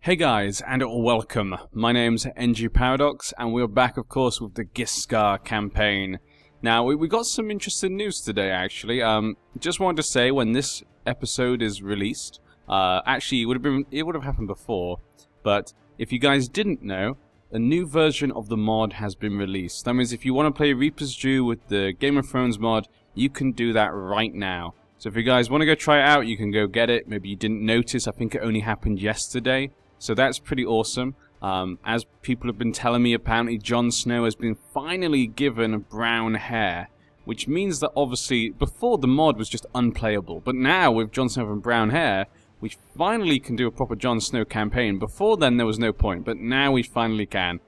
Hey guys, and welcome. My name's NG Paradox, and we're back, of course, with the Ghiscar campaign. Now, we got some interesting news today, actually. Just wanted to say, when this episode is released, actually, it would have happened before, but if you guys didn't know, a new version of the mod has been released. That means if you want to play Reaper's Due with the Game of Thrones mod, you can do that right now. So if you guys want to go try it out, you can go get it. Maybe you didn't notice, I think it only happened yesterday. So that's pretty awesome. As people have been telling me, apparently Jon Snow has been finally given brown hair, which means that obviously before the mod was just unplayable, but now with Jon Snow having brown hair, we finally can do a proper Jon Snow campaign. Before then there was no point, but now we finally can.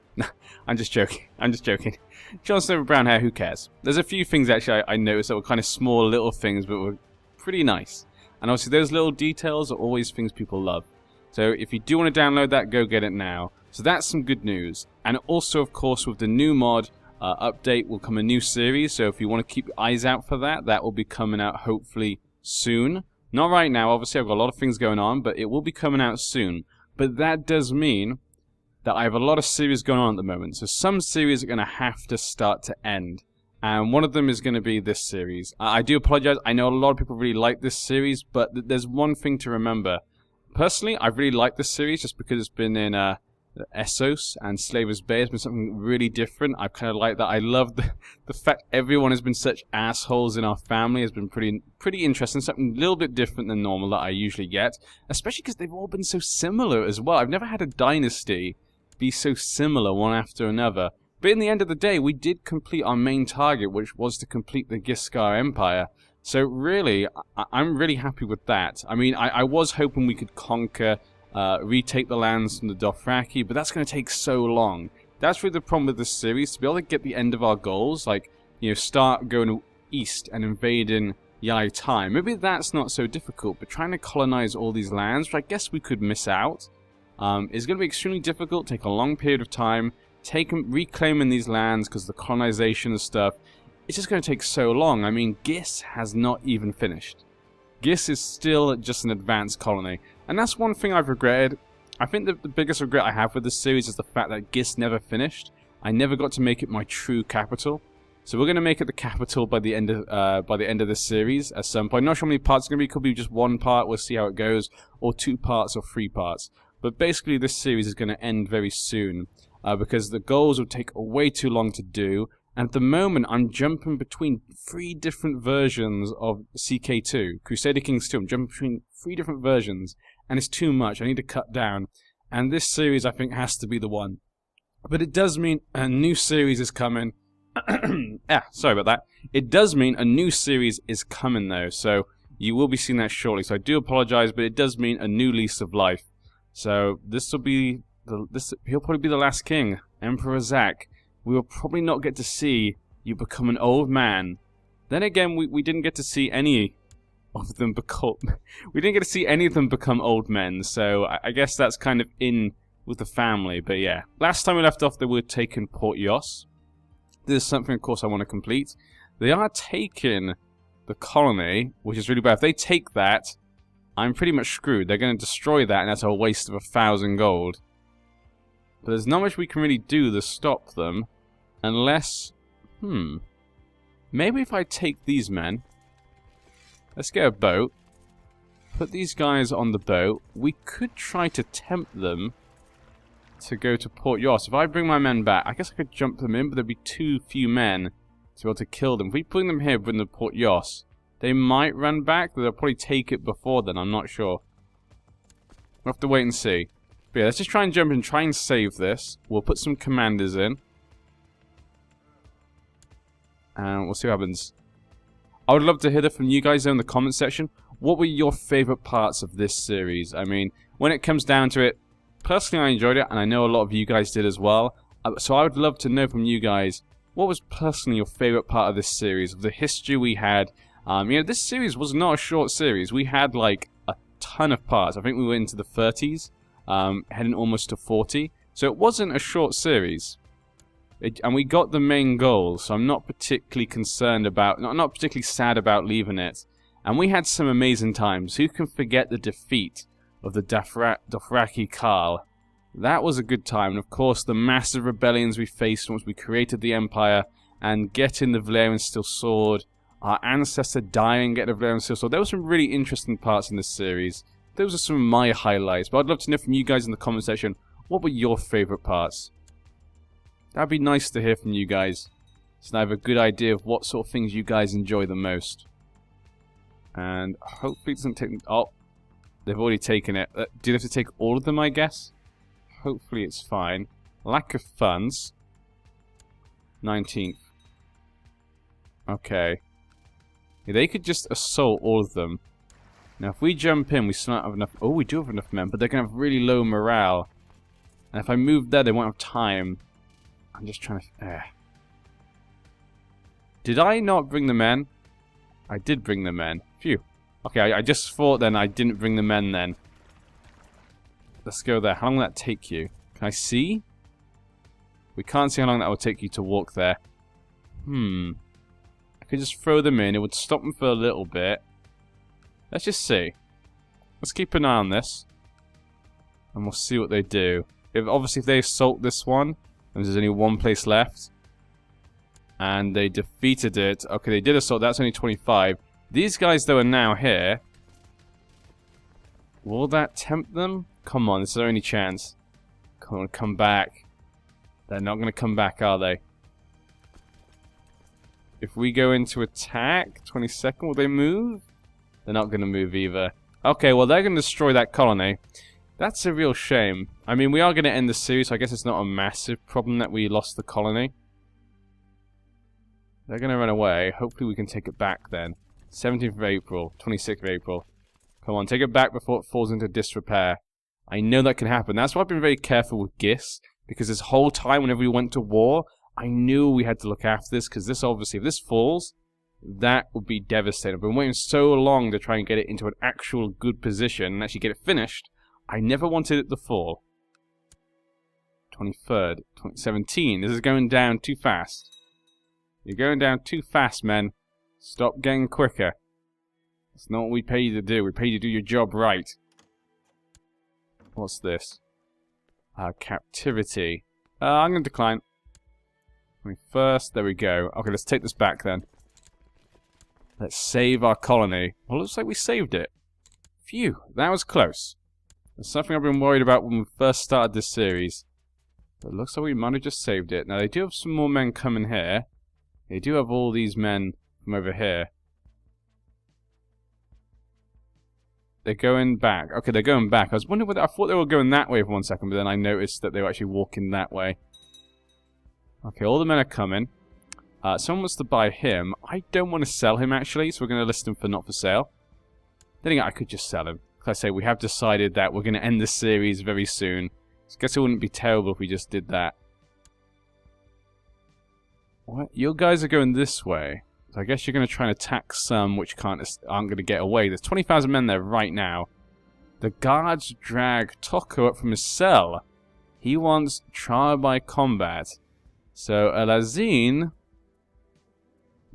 I'm just joking. Jon Snow with brown hair, who cares? There's a few things actually I noticed that were kind of small little things, but were pretty nice. And obviously those little details are always things people love. So if you do want to download that, go get it now. So that's some good news. And also, of course, with the new mod update will come a new series. So if you want to keep your eyes out for that, that will be coming out hopefully soon. Not right now, obviously I've got a lot of things going on, but it will be coming out soon. But that does mean that I have a lot of series going on at the moment. So some series are going to have to start to end. And one of them is going to be this series. I do apologize. I know a lot of people really like this series, but there's one thing to remember. Personally, I really like this series just because it's been in Essos and Slaver's Bay. It's been something really different. I kind of like that. I love the fact everyone has been such assholes in our family. Has been pretty interesting. Something a little bit different than normal that I usually get. Especially because they've all been so similar as well. I've never had a dynasty be so similar one after another. But in the end of the day, we did complete our main target, which was to complete the Ghiscar Empire. So really, I'm really happy with that. I mean, I was hoping we could conquer, retake the lands from the Dothraki, but that's going to take so long. That's really the problem with this series. To be able to get the end of our goals, like, you know, start going east and invading Yai Tai. Maybe that's not so difficult, but trying to colonize all these lands, which I guess we could miss out, is going to be extremely difficult, take a long period of time, reclaiming these lands because the colonization and stuff. It's just going to take so long. I mean, Ghis has not even finished. Ghis is still just an advanced colony. And that's one thing I've regretted. I think that the biggest regret I have with this series is the fact that Ghis never finished. I never got to make it my true capital. So we're going to make it the capital by the end of this series at some point. I'm not sure how many parts it's going to be. It could be just one part. We'll see how it goes. Or 2 parts or 3 parts. But basically this series is going to end very soon. Because the goals will take way too long to do. And at the moment, I'm jumping between 3 different versions of CK2, Crusader Kings 2. I'm jumping between 3 different versions, and it's too much. I need to cut down. And this series, I think, has to be the one. But it does mean a new series is coming. Sorry about that. It does mean a new series is coming, though. So you will be seeing that shortly. So I do apologize, but it does mean a new lease of life. So this will be he'll probably be the last king, Emperor Zach. We will probably not get to see you become an old man. Then again, we didn't get to see any of them become... we didn't get to see any of them become old men, so I guess that's kind of in with the family, but yeah. Last time we left off, they were taking Port Yos. This is something, of course, I want to complete. They are taking the colony, which is really bad. If they take that, I'm pretty much screwed. They're going to destroy that, and that's a waste of 1,000 gold. But there's not much we can really do to stop them. Unless... maybe if I take these men... Let's get a boat. Put these guys on the boat. We could try to tempt them to go to Port Yos. If I bring my men back, I guess I could jump them in, but there'd be too few men to be able to kill them. If we bring them here, bring them to Port Yos, they might run back, but they'll probably take it before then, I'm not sure. We'll have to wait and see. But yeah, let's just try and jump in and try and save this. We'll put some commanders in. And we'll see what happens. I would love to hear from you guys in the comment section. What were your favourite parts of this series? I mean, when it comes down to it, personally I enjoyed it, and I know a lot of you guys did as well. So I would love to know from you guys, what was personally your favourite part of this series, of the history we had? You know, this series was not a short series. We had like a ton of parts. I think we went into the 30s. Heading almost to 40, so it wasn't a short series, and we got the main goal, so I'm not particularly concerned about, not particularly sad about leaving it. And we had some amazing times. Who can forget the defeat of the Dothraki Khal. That was a good time, and of course the massive rebellions we faced once we created the Empire, and getting the Valyrian Steel Sword, our ancestor dying, getting the Valyrian Steel Sword. There were some really interesting parts in this series. Those are some of my highlights, but I'd love to know from you guys in the comment section, what were your favourite parts? That'd be nice to hear from you guys, so I have a good idea of what sort of things you guys enjoy the most. And hopefully it doesn't take... Oh, they've already taken it. Do they have to take all of them, I guess? Hopefully it's fine. Lack of funds. 19th. Okay. Yeah, they could just assault all of them. Now if we jump in, we still don't have enough... Oh, we do have enough men, but they're going to have really low morale. And if I move there, they won't have time. I'm just trying to... Did I not bring the men? I did bring the men. Phew. Okay, I just thought then I didn't bring the men then. Let's go there. How long will that take you? Can I see? We can't see how long that will take you to walk there. I could just throw them in. It would stop them for a little bit. Let's just see. Let's keep an eye on this. And we'll see what they do. Obviously, if they assault this one, and there's only one place left, and they defeated it. Okay, they did assault. That's only 25. These guys, though, are now here. Will that tempt them? Come on, this is our only chance. Come on, come back. They're not going to come back, are they? If we go into attack, 22nd, will they move? They're not going to move either. Okay, well, they're going to destroy that colony. That's a real shame. I mean, we are going to end the series, so I guess it's not a massive problem that we lost the colony. They're going to run away. Hopefully we can take it back then. 17th of April, 26th of April. Come on, take it back before it falls into disrepair. I know that can happen. That's why I've been very careful with Ghis, because this whole time whenever we went to war, I knew we had to look after this, because this obviously, if this falls, that would be devastating. I've been waiting so long to try and get it into an actual good position and actually get it finished. I never wanted it to fall. 23rd, 2017. This is going down too fast. You're going down too fast, men. Stop getting quicker. That's not what we pay you to do. We pay you to do your job right. What's this? Captivity. I'm going to decline. 21st. There we go. Okay, let's take this back then. Let's save our colony. Well, it looks like we saved it. Phew, that was close. That's something I've been worried about when we first started this series. But it looks like we might have just saved it. Now, they do have some more men coming here. They do have all these men from over here. They're going back. Okay, they're going back. I was wondering whether... I thought they were going that way for 1 second, but then I noticed that they were actually walking that way. Okay, all the men are coming. Someone wants to buy him. I don't want to sell him, actually, so we're going to list him for not for sale. Then again, I could just sell him. Like I say, we have decided that we're going to end this series very soon. So I guess it wouldn't be terrible if we just did that. What? You guys are going this way. So I guess you're going to try and attack some which aren't going to get away. There's 20,000 men there right now. The guards drag Toko up from his cell. He wants trial by combat. So Alazine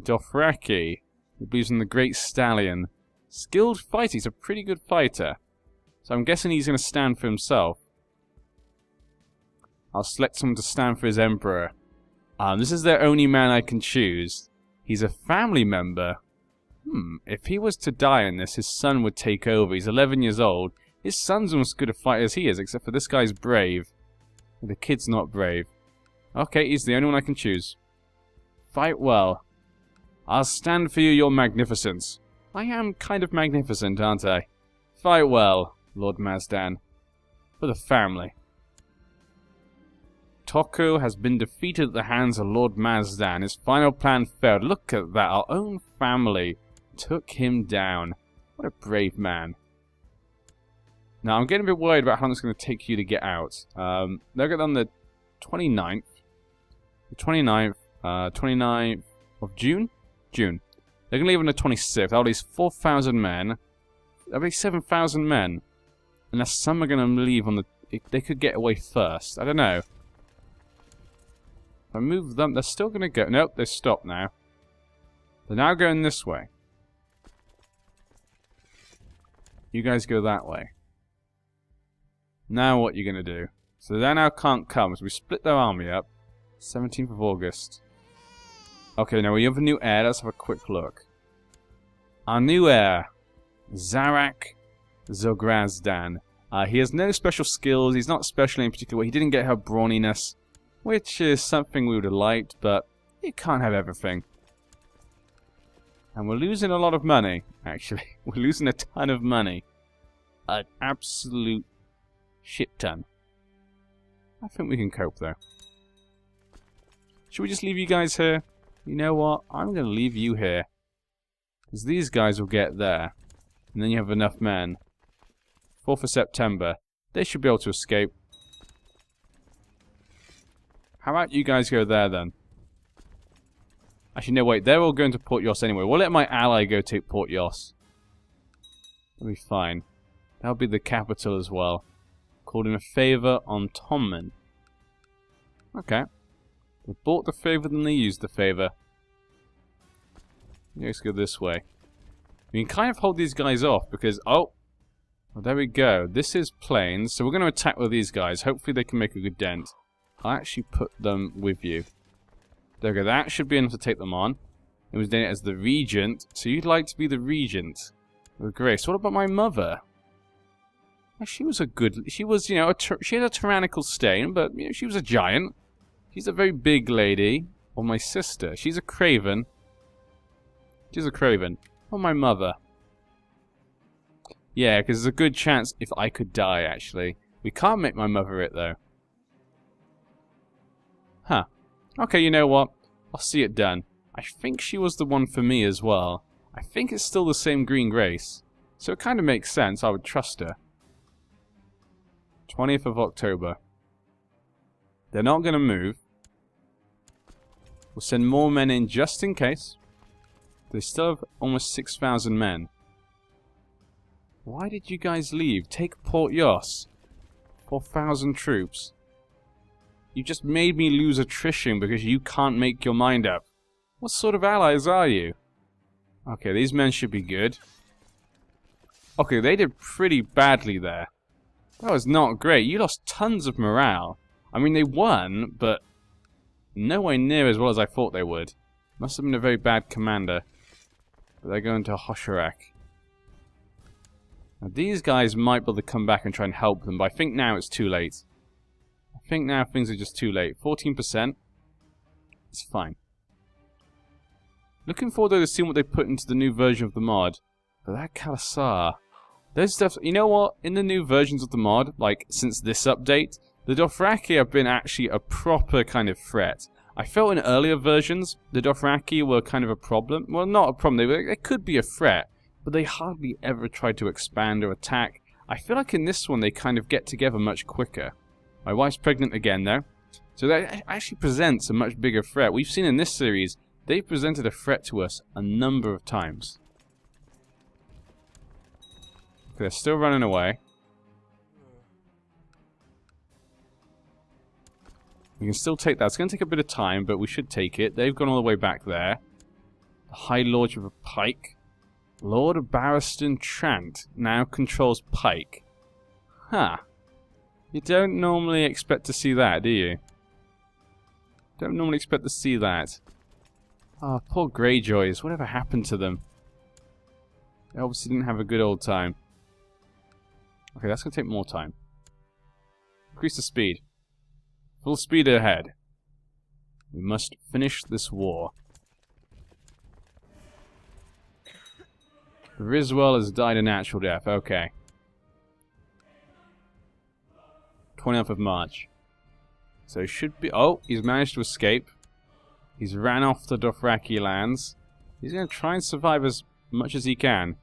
Dothraki, who believes in the Great Stallion. Skilled fighter. He's a pretty good fighter. So I'm guessing he's going to stand for himself. I'll select someone to stand for his emperor. This is the only man I can choose. He's a family member. If he was to die in this, his son would take over. He's 11 years old. His son's almost as good a fighter as he is, except for this guy's brave. The kid's not brave. Okay, he's the only one I can choose. Fight well. I'll stand for you, your magnificence. I am kind of magnificent, aren't I? Fight well, Lord Mazdan. For the family. Toko has been defeated at the hands of Lord Mazdan. His final plan failed. Look at that. Our own family took him down. What a brave man. Now, I'm getting a bit worried about how long it's going to take you to get out. They'll get on the 29th. The 29th of June? June. They're going to leave on the 26th. That'll leave 4,000 men. That'll be 7,000 men. Unless some are going to leave on the... They could get away first. I don't know. If I move them, they're still going to go... Nope, they stopped now. They're now going this way. You guys go that way. Now what you going to do? So they now can't come, so we split their army up. 17th of August. Okay, now we have a new heir. Let's have a quick look. Our new heir, Zarak Zograzdan. He has no special skills. He's not special in particular. He didn't get her brawniness, which is something we would have liked, but you can't have everything. And we're losing a lot of money, actually. We're losing a ton of money. An absolute shit ton. I think we can cope, though. Should we just leave you guys here? You know what? I'm going to leave you here. Because these guys will get there. And then you have enough men. 4th of September. They should be able to escape. How about you guys go there, then? Actually, no, wait. They're all going to Port Yos anyway. We'll let my ally go take Port Yos. That'll be fine. That'll be the capital as well. Called in a favor on Tommen. Okay. They bought the favor, then they used the favor. Let's go this way. We can kind of hold these guys off because... Oh! Well, there we go. This is plains, so we're going to attack with these guys. Hopefully they can make a good dent. I'll actually put them with you. There we go. That should be enough to take them on. It was named as the Regent. So you'd like to be the Regent with Grace. What about my mother? Well, she was a good... She was, you know, she had a tyrannical stain, but you know, she was a giant. She's a very big lady. Or my sister. She's a craven. She's a craven. Or my mother. Yeah, because there's a good chance if I could die, actually. We can't make my mother it, though. Huh. Okay, you know what? I'll see it done. I think she was the one for me as well. I think it's still the same green Grace. So it kind of makes sense. I would trust her. 20th of October. They're not going to move. We'll send more men in just in case. They still have almost 6,000 men. Why did you guys leave? Take Port Yos. 4,000 troops. You just made me lose attrition because you can't make your mind up. What sort of allies are you? Okay, these men should be good. Okay, they did pretty badly there. That was not great. You lost tons of morale. I mean, they won, but nowhere near as well as I thought they would. Must have been a very bad commander. But they're going to Hosharak. Now, these guys might be able to come back and try and help them, but I think now it's too late. I think now things are just too late. 14%. It's fine. Looking forward though to seeing what they put into the new version of the mod. But that Khalasar... Those stuff... You know what? In the new versions of the mod, like, since this update, the Dothraki have been actually a proper kind of threat. I felt in earlier versions, the Dothraki were kind of a problem. Well, not a problem. They could be a threat, but they hardly ever tried to expand or attack. I feel like in this one, they kind of get together much quicker. My wife's pregnant again, though. So that actually presents a much bigger threat. We've seen in this series, they've presented a threat to us a number of times. They're still running away. We can still take that. It's going to take a bit of time, but we should take it. They've gone all the way back there. The High Lordship of Pike. Lord of Barristan Trant now controls Pike. Huh. You don't normally expect to see that, do you? Don't normally expect to see that. Ah, oh, poor Greyjoys. Whatever happened to them? They obviously didn't have a good old time. Okay, that's going to take more time. Increase the speed. Full speed ahead. We must finish this war. Riswell has died a natural death. Okay. 20th of March. So it should be... Oh, he's managed to escape. He's ran off the Dothraki lands. He's going to try and survive as much as he can.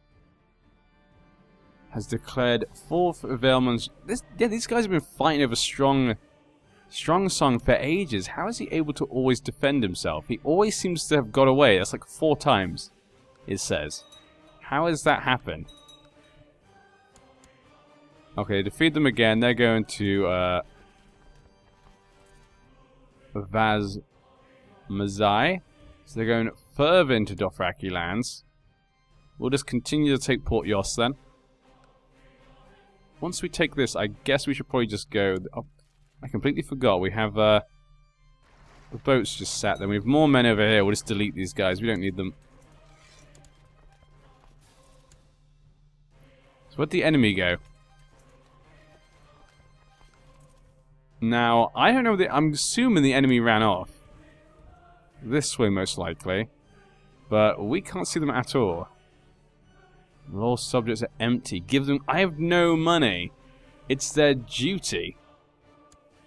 Has declared 4th of Aelmond's... these guys have been fighting over Strong Song for ages. How is he able to always defend himself? He always seems to have got away. That's like 4 times, it says. How has that happened? Okay, defeat them again. They're going to Vaz Mazai. So they're going further into Dothraki lands. We'll just continue to take Port Yos then. once we take this, I guess we should probably just go... Oh, I completely forgot. We have, the boats just sat there. We have more men over here. We'll just delete these guys. We don't need them. So where'd the enemy go? Now, I don't know. I'm assuming the enemy ran off. This way, most likely. But we can't see them at all. All subjects are empty. Give them... I have no money. It's their duty.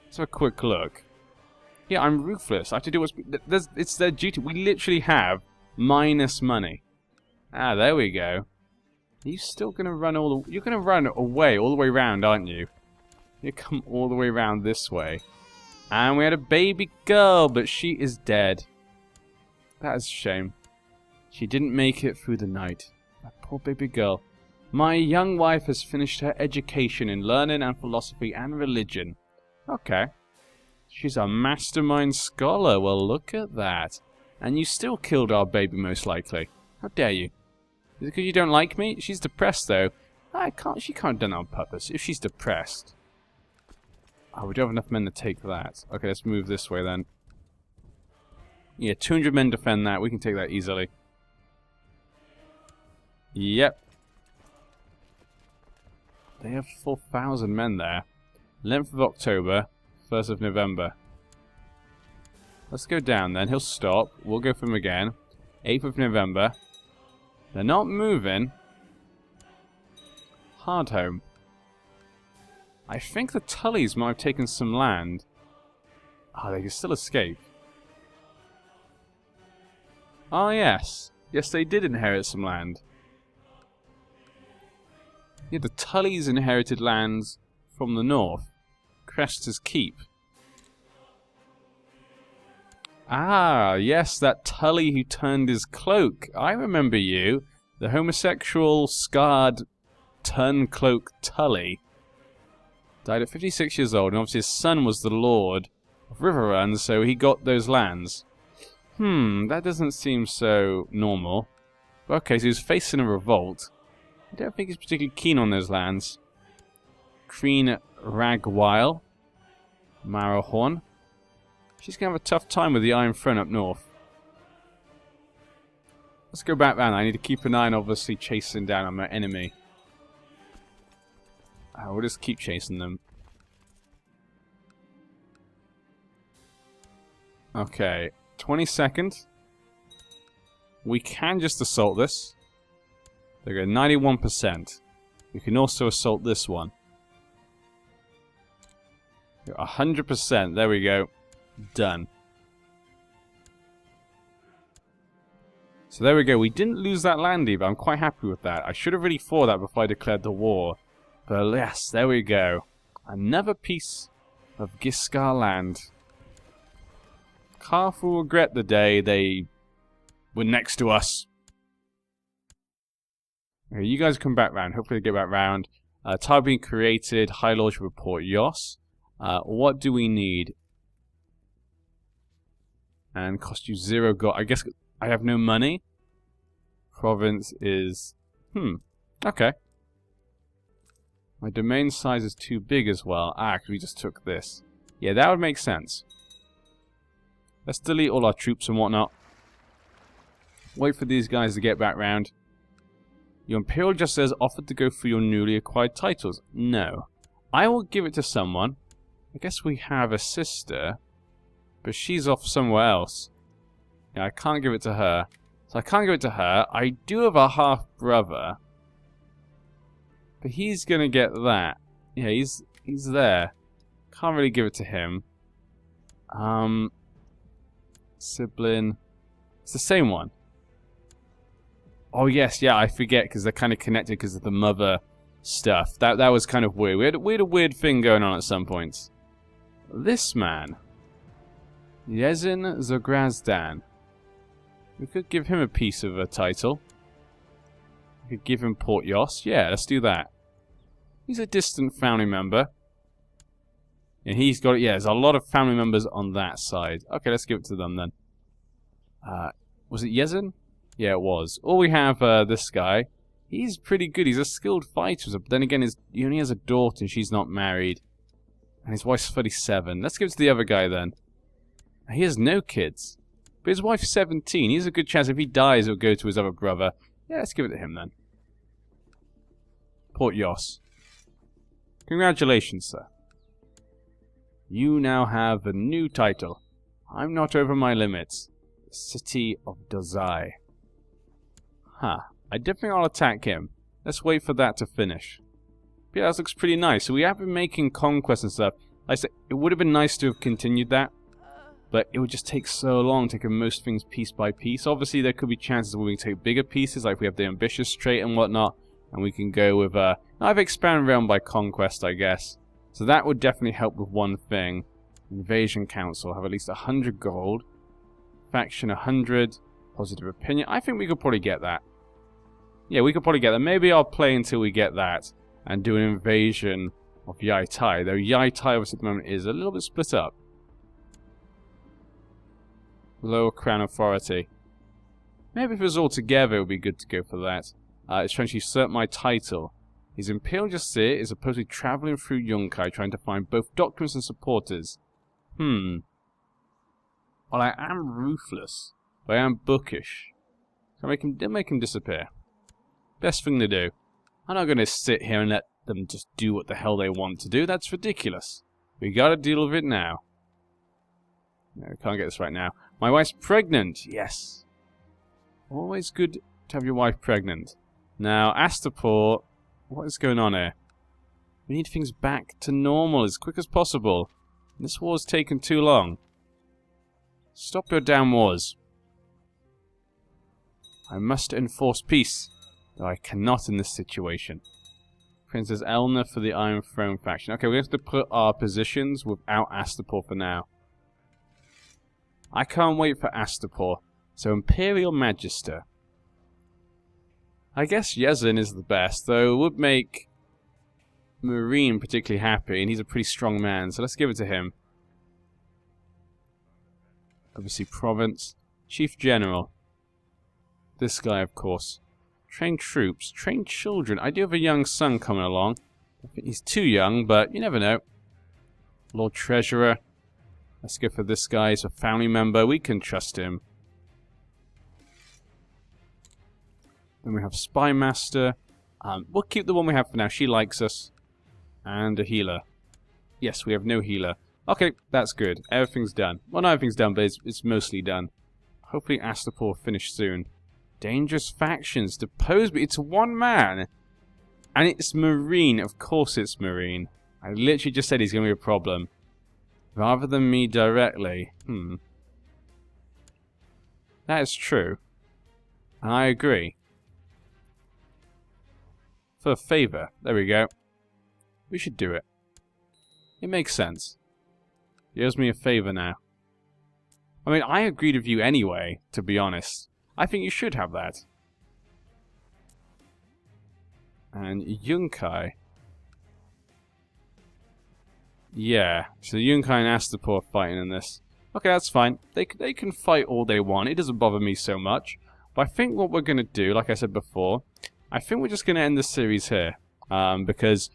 Let's have a quick look. Yeah, I'm ruthless. I have to do what's... It's their duty. We literally have minus money. Ah, there we go. Are you still going to run all the... You're going to run away all the way around, aren't you? You come all the way around this way. And we had a baby girl, but she is dead. That is a shame. She didn't make it through the night. That poor baby girl. My young wife has finished her education in learning and philosophy and religion. Okay. She's a mastermind scholar. Well, look at that. And you still killed our baby, most likely. How dare you? Is it because you don't like me? She's depressed, though. She can't have done that on purpose. If she's depressed. Oh, we don't have enough men to take that. Okay, let's move this way, then. Yeah, 200 men defend that. We can take that easily. Yep. They have 4,000 men there. 11th of October, 1st of November. Let's go down then. He'll stop. We'll go for him again. 8th of November. They're not moving. Hardhome. I think the Tullys might have taken some land. Oh, they can still escape. Oh, yes. Yes, they did inherit some land. Yeah, the Tullys inherited lands from the north. Crester's Keep. Ah, yes, that Tully who turned his cloak. I remember you. The homosexual, scarred, turn-cloak Tully. Died at 56 years old, and obviously his son was the Lord of Riverrun, so he got those lands. That doesn't seem so normal. Okay, so he's facing a revolt. I don't think he's particularly keen on those lands. Queen Ragwile. Marrowhorn. She's going to have a tough time with the Iron Throne up north. Let's go back round. I need to keep an eye on obviously chasing down on my enemy. We'll just keep chasing them. Okay. 22nd. We can just assault this. They go 91%. We can also assault this one. 100%. There we go. Done. So there we go. We didn't lose that land either. I'm quite happy with that. I should have really thought that before I declared the war. But yes, there we go. Another piece of Ghiscar land. Carth will regret the day they were next to us. Okay, you guys come back round. Hopefully they get back round. Tile being created. High Lord should report Yos. What do we need? And cost you 0 gold. I guess I have no money. Province is... Okay. My domain size is too big as well. Because we just took this. Yeah, that would make sense. Let's delete all our troops and whatnot. Wait for these guys to get back round. Your Imperial Justice offered to go for your newly acquired titles. No. I will give it to someone. I guess we have a sister. But she's off somewhere else. Yeah, I can't give it to her. So I can't give it to her. I do have a half-brother. But he's going to get that. Yeah, he's there. Can't really give it to him. Sibling. It's the same one. Oh, yes, yeah, I forget because they're kind of connected because of the mother stuff. That was kind of weird. We had a weird thing going on at some points. This man. Yezin Zograzdan. We could give him a piece of a title. We could give him Port Yos. Yeah, let's do that. He's a distant family member. And he's got... Yeah, there's a lot of family members on that side. Okay, let's give it to them then. Was it Yezin? Yeah, it was. Or we have this guy. He's pretty good. He's a skilled fighter. But then again, he only has a daughter and she's not married. And his wife's 37. Let's give it to the other guy then. He has no kids. But his wife's 17. He has a good chance if he dies, it'll go to his other brother. Yeah, let's give it to him then. Port Yos. Congratulations, sir. You now have a new title. I'm not over my limits. The City of Dozai. Huh. I definitely think I'll attack him. Let's wait for that to finish. But yeah, that looks pretty nice. So we have been making conquests and stuff. Like I said, it would have been nice to have continued that. But it would just take so long, taking most things piece by piece. Obviously, there could be chances where we can take bigger pieces, like we have the ambitious trait and whatnot. And we can go with, I've expanded realm by conquest, I guess. So that would definitely help with one thing. Invasion Council, have at least 100 gold. Faction 100. Positive opinion. I think we could probably get that. Yeah, we could probably get that. Maybe I'll play until we get that. And do an invasion of Yaitai. Though Yaitai, obviously, at the moment is a little bit split up. Lower Crown Authority. Maybe if it was all together, it would be good to go for that. It's trying to usurp my title. His Imperial Justice is supposedly travelling through Yunkai, trying to find both documents and supporters. Well, I am ruthless, but I am bookish. So they'll make him disappear. Best thing to do. I'm not going to sit here and let them just do what the hell they want to do. That's ridiculous. We gotta deal with it now. No, we can't get this right now. My wife's pregnant. Yes. Always good to have your wife pregnant. Now, Astapor, what is going on here? We need things back to normal as quick as possible. This war's taken too long. Stop your damn wars. I must enforce peace, though I cannot in this situation. Princess Elna for the Iron Throne faction. Okay, we have to put our positions without Astapor for now. I can't wait for Astapor. So Imperial Magister. I guess Yezin is the best, though it would make Marine particularly happy, and he's a pretty strong man, so let's give it to him. Obviously Province. Chief General. This guy, of course. Train troops. Train children. I do have a young son coming along. I think he's too young, but you never know. Lord Treasurer. Let's go for this guy. He's a family member. We can trust him. Then we have Spy Master. We'll keep the one we have for now. She likes us. And a healer. Yes, we have no healer. Okay, that's good. Everything's done. Well, not everything's done, but it's mostly done. Hopefully Astapor will finish soon. Dangerous factions. Depose me. It's one man. And it's Marine. Of course it's Marine. I literally just said he's going to be a problem. Rather than me directly. That is true. And I agree. For a favour. There we go. We should do it. It makes sense. He owes me a favour now. I mean, I agreed with you anyway, to be honest. I think you should have that. And Yunkai. Yeah, so Yunkai and Astapor are fighting in this. Okay, that's fine. They can fight all they want. It doesn't bother me so much. But I think what we're going to do, like I said before, I think we're just going to end this series here. Because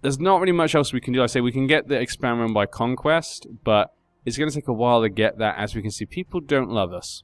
there's not really much else we can do. Like I say, we can get the experiment by conquest, but it's going to take a while to get that. As we can see, people don't love us.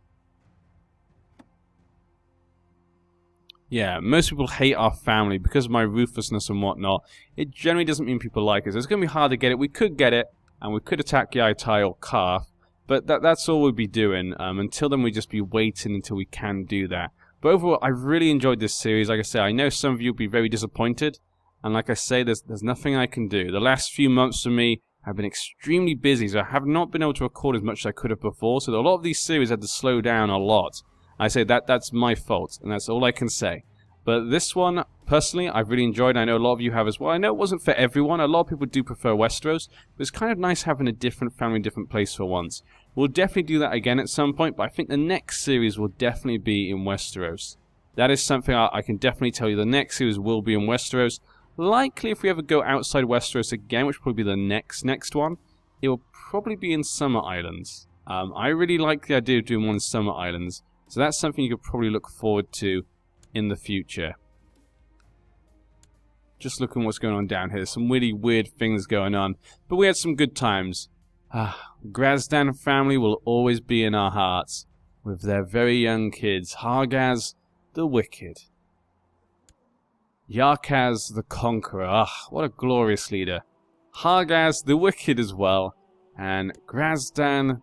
Yeah, most people hate our family because of my ruthlessness and whatnot. It generally doesn't mean people like us. It's going to be hard to get it. We could get it, and we could attack Yaitai or Karth, but that's all we'd be doing. Until then, we'd just be waiting until we can do that. But overall, I really enjoyed this series. Like I say, I know some of you will be very disappointed, and like I say, there's nothing I can do. The last few months for me have been extremely busy, so I have not been able to record as much as I could have before, so a lot of these series had to slow down a lot. I say that's my fault, and that's all I can say. But this one, personally, I've really enjoyed. I know a lot of you have as well. I know it wasn't for everyone. A lot of people do prefer Westeros, but it's kind of nice having a different family, different place for once. We'll definitely do that again at some point, but I think the next series will definitely be in Westeros. That is something I can definitely tell you. The next series will be in Westeros. Likely, if we ever go outside Westeros again, which will probably be the next one, it will probably be in Summer Islands. I really like the idea of doing one in Summer Islands. So that's something you could probably look forward to in the future. Just looking what's going on down here. Some really weird things going on. But we had some good times. Grazdan family will always be in our hearts. With their very young kids. Hargaz the Wicked. Yarkaz the Conqueror. What a glorious leader. Hargaz the Wicked as well. And Grazdan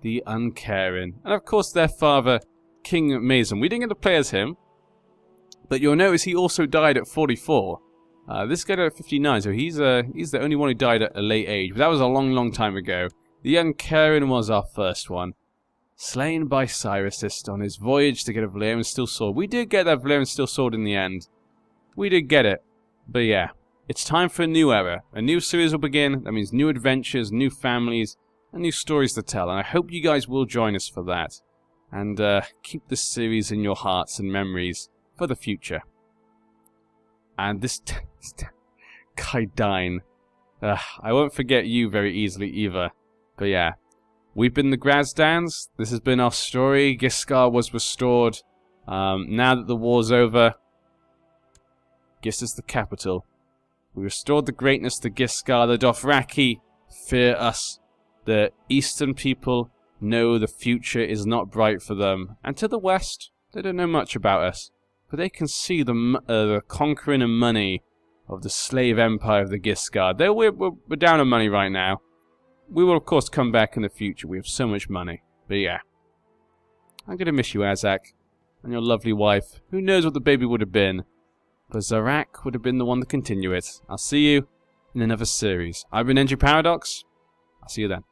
the Uncaring. And of course their father, King Mason. We didn't get to play as him. But you'll notice he also died at 44. This guy died at 59, so he's the only one who died at a late age. But that was a long, long time ago. The Uncaring was our first one. Slain by Cyrus on his voyage to get a Valyrian Steel Sword. We did get that Valyrian Steel Sword in the end. We did get it. But yeah, it's time for a new era. A new series will begin. That means new adventures, new families, and new stories to tell. And I hope you guys will join us for that. And keep this series in your hearts and memories for the future. And this Kaidine. I won't forget you very easily either. But yeah. We've been the Grazdans. This has been our story. Ghiscar was restored. Now that the war's over, Ghis is the capital. We restored the greatness to Ghiscar. The Dothraki fear us. The eastern people know the future is not bright for them. And to the west, they don't know much about us. But they can see the conquering and money of the slave empire of the Ghiscar. We're down on money right now. We will, of course, come back in the future. We have so much money. But yeah. I'm going to miss you, Azak. And your lovely wife. Who knows what the baby would have been. But Zarak would have been the one to continue it. I'll see you in another series. I've been NG Paradox. I'll see you then.